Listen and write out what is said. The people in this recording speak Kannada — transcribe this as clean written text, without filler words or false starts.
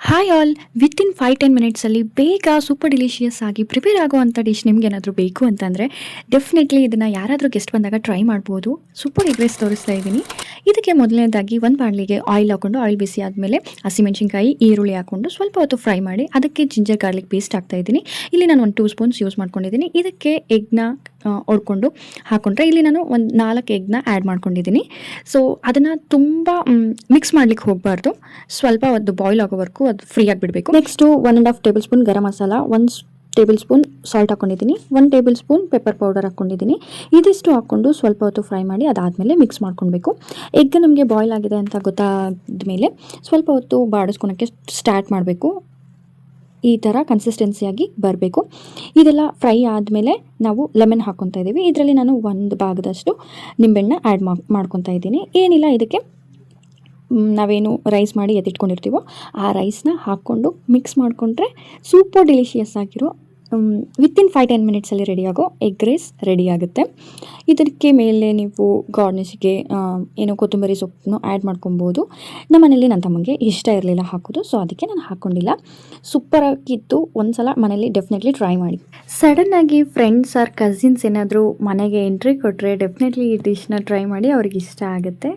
ಹಾಯ್ ಆಲ್, ವಿತಿನ್ 5-10 ಮಿನಿಟ್ಸಲ್ಲಿ ಬೇಗ ಸೂಪರ್ ಡಿಲಿಷಿಯಸ್ ಆಗಿ ಪ್ರಿಪೇರ್ ಆಗುವಂಥ ಡಿಶ್ ನಿಮ್ಗೇನಾದರೂ ಬೇಕು ಅಂತಂದರೆ ಡೆಫಿನೆಟ್ಲಿ ಇದನ್ನು ಯಾರಾದರೂ ಗೆಸ್ಟ್ ಬಂದಾಗ ಟ್ರೈ ಮಾಡ್ಬೋದು. ಸೂಪರ್ ಎಗ್ ರೈಸ್ ತೋರಿಸ್ತಾ ಇದ್ದೀನಿ. ಇದಕ್ಕೆ ಮೊದಲನೇದಾಗಿ ಒಂದು ಬಾಣಲಿಗೆ ಆಯಿಲ್ ಹಾಕ್ಕೊಂಡು, ಆಯಿಲ್ ಬಿಸಿ ಆದಮೇಲೆ ಹಸಿಮೆಣಸಿನ್ಕಾಯಿ, ಈರುಳ್ಳಿ ಹಾಕ್ಕೊಂಡು ಸ್ವಲ್ಪ ಹೊತ್ತು ಫ್ರೈ ಮಾಡಿ ಅದಕ್ಕೆ ಜಿಂಜರ್ ಗಾರ್ಲಿಕ್ ಪೇಸ್ಟ್ ಹಾಕ್ತಾಯಿದ್ದೀನಿ. ಇಲ್ಲಿ ನಾನು ಒಂದು 2 ಸ್ಪೂನ್ಸ್ ಯೂಸ್ ಮಾಡ್ಕೊಂಡಿದ್ದೀನಿ. ಇದಕ್ಕೆ ಎಗ್ನ ಹೊಡ್ಕೊಂಡು ಹಾಕ್ಕೊಂಡ್ರೆ ಇಲ್ಲಿ ನಾನು ಒಂದು 4 ಎಗ್ನ ಆ್ಯಡ್ ಮಾಡ್ಕೊಂಡಿದ್ದೀನಿ. ಸೊ ಅದನ್ನು ತುಂಬ ಮಿಕ್ಸ್ ಮಾಡ್ಲಿಕ್ಕೆ ಹೋಗಬಾರ್ದು. ಸ್ವಲ್ಪ ಅದು ಬಾಯ್ಲ್ ಆಗೋವರೆಗೂ ಅದು free ಆಗಿಬಿಡಬೇಕು. Next 1.5 table spoon garam masala, 1 table spoon salt ಹಾಕ್ಕೊಂಡಿದ್ದೀನಿ, 1 ಟೇಬಲ್ ಸ್ಪೂನ್ ಪೆಪ್ಪರ್ ಪೌಡರ್ ಹಾಕ್ಕೊಂಡಿದ್ದೀನಿ. ಇದಿಷ್ಟು ಹಾಕ್ಕೊಂಡು ಸ್ವಲ್ಪ ಹೊತ್ತು ಫ್ರೈ ಮಾಡಿ ಅದಾದಮೇಲೆ ಮಿಕ್ಸ್ ಮಾಡ್ಕೊಳ್ಬೇಕು. ಎಗ್ ನಮಗೆ ಬಾಯ್ಲ್ ಆಗಿದೆ ಅಂತ ಗೊತ್ತಾದ ಮೇಲೆ ಸ್ವಲ್ಪ ಹೊತ್ತು ಬಾಡಿಸ್ಕೊಳಕ್ಕೆ ಸ್ಟಾರ್ಟ್ ಮಾಡಬೇಕು. ಈ ಥರ ಕನ್ಸಿಸ್ಟೆನ್ಸಿಯಾಗಿ ಬರಬೇಕು. ಇದೆಲ್ಲ ಫ್ರೈ ಆದಮೇಲೆ ನಾವು ಲೆಮನ್ ಹಾಕ್ಕೊತಾ ಇದ್ದೀವಿ. ಇದರಲ್ಲಿ ನಾನು 1 ಭಾಗದಷ್ಟು ನಿಂಬೆಹಣ್ಣು ಆ್ಯಡ್ ಮಾಡ್ಕೊತಾ ಇದ್ದೀನಿ. ಏನಿಲ್ಲ, ಇದಕ್ಕೆ ನಾವೇನು ರೈಸ್ ಮಾಡಿ ಎತ್ತಿಟ್ಕೊಂಡಿರ್ತೀವೋ ಆ ರೈಸ್ನ ಹಾಕ್ಕೊಂಡು ಮಿಕ್ಸ್ ಮಾಡಿಕೊಂಡ್ರೆ ಸೂಪರ್ ಡಿಲಿಷಿಯಸ್ ಆಗಿರೋ ವಿತಿನ್ 5-10 ಮಿನಿಟ್ಸಲ್ಲಿ ರೆಡಿಯಾಗೋ ಎಗ್ ರೈಸ್ ರೆಡಿ ಆಗುತ್ತೆ. ಇದಕ್ಕೆ ಮೇಲೆ ನೀವು ಗಾರ್ನಿಷ್ಗೆ ಏನೋ ಕೊತ್ತಂಬರಿ ಸೊಪ್ಪನ್ನು ಆ್ಯಡ್ ಮಾಡ್ಕೊಬೋದು. ನಮ್ಮ ಮನೇಲಿ ನನ್ನ ತಮ್ಮನಿಗೆ ಇಷ್ಟ ಇರಲಿಲ್ಲ ಹಾಕೋದು, ಸೊ ಅದಕ್ಕೆ ನಾನು ಹಾಕ್ಕೊಂಡಿಲ್ಲ. ಸೂಪರಾಗಿತ್ತು. ಒಂದು ಸಲ ಮನೇಲಿ ಡೆಫಿನೆಟ್ಲಿ ಟ್ರೈ ಮಾಡಿ. ಸಡನ್ನಾಗಿ ಫ್ರೆಂಡ್ಸ್ ಆರ್ ಕಸಿನ್ಸ್ ಏನಾದರೂ ಮನೆಗೆ ಎಂಟ್ರಿ ಕೊಟ್ಟರೆ ಡೆಫಿನೆಟ್ಲಿ ಈ ಡಿಶ್ನ ಟ್ರೈ ಮಾಡಿ, ಅವ್ರಿಗೆ ಇಷ್ಟ ಆಗುತ್ತೆ.